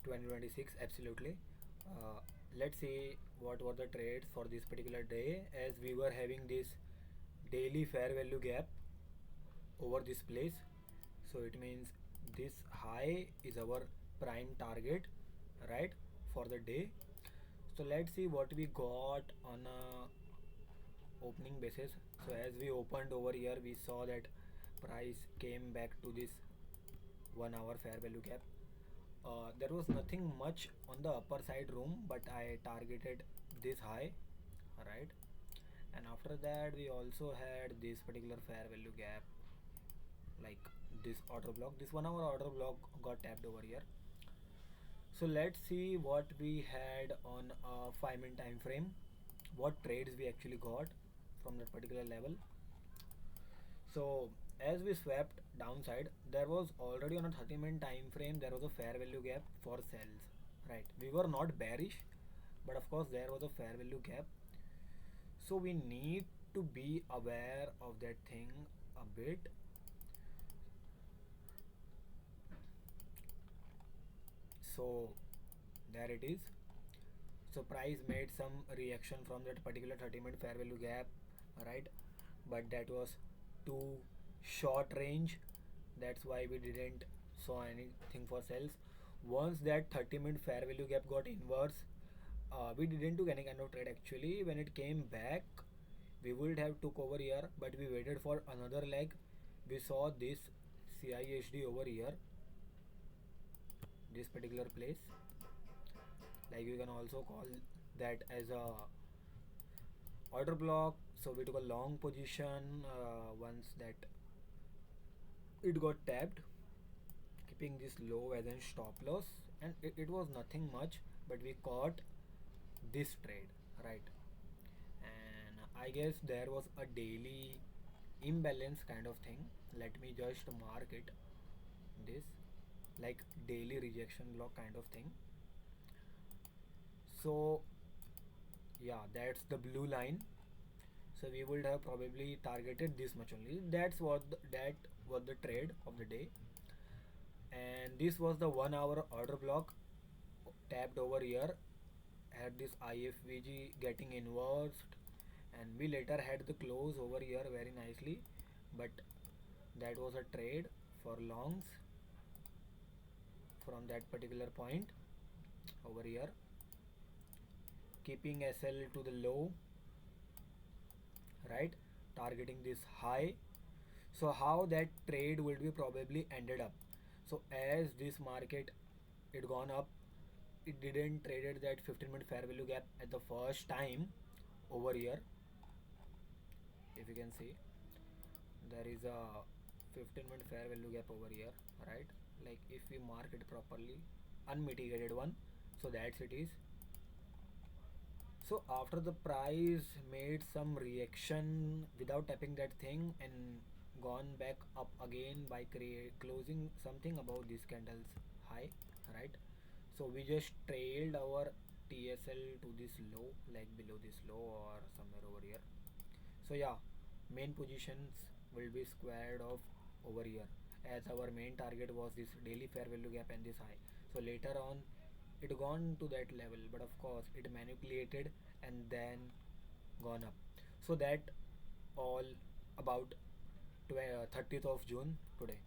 2026, absolutely. uh, let's see what were the trades for this particular day, as we were having this daily fair value gap over this place. So it means this high is our prime target, right, for the day. So let's see what we got on a opening basis. So as we opened over here, we saw that price came back to this 1 hour fair value gap. There was nothing much on the upper side room, but I targeted this high, right? And after that, we also had this particular fair value gap, like this order block. This 1 hour order block got tapped over here. So let's see what we had on a 5 minute time frame, what trades we actually got from that particular level. So as we swept downside, there was already on a 30-minute time frame, there was a fair value gap for sells, right? We were not bearish, but of course there was a fair value gap. So we need to be aware of that thing a bit. So there it is. So price made some reaction from that particular 30-minute fair value gap, right? But that was too short range. That's why we didn't saw anything for sales. Once that 30-minute fair value gap got inverse, we didn't do any kind of trade actually. When it came back, we would have took over here, but we waited for another leg. We saw this CISD over here, this particular place, like you can also call that as a order block. So we took a long position once that it got tapped, keeping this low as a stop loss, and it was nothing much, but we caught this trade, right? And I guess there was a daily imbalance kind of thing. Let me just mark it, this, like daily rejection block kind of thing. So yeah, that's the blue line. So we would have probably targeted this much only. That was the trade of the day. And this was the 1 hour order block tapped over here, had this IFVG getting inversed, and we later had the close over here very nicely. But that was a trade for longs from that particular point over here, keeping SL to the low, right, targeting this high. So how that trade will be probably ended up. So as this market it gone up, it didn't traded that 15-minute fair value gap at the first time over here. If you can see, there is a 15-minute fair value gap over here, right? Like if we mark it properly, unmitigated one. So that's it is. So after the price made some reaction without tapping that thing and gone back up again by closing something above this candle's high, right? So we just trailed our TSL to this low, like below this low or somewhere over here. So yeah, main positions will be squared off over here, as our main target was this daily fair value gap and this high. So later on it gone to that level, but of course it manipulated and then gone up. So that all about 30th of June today.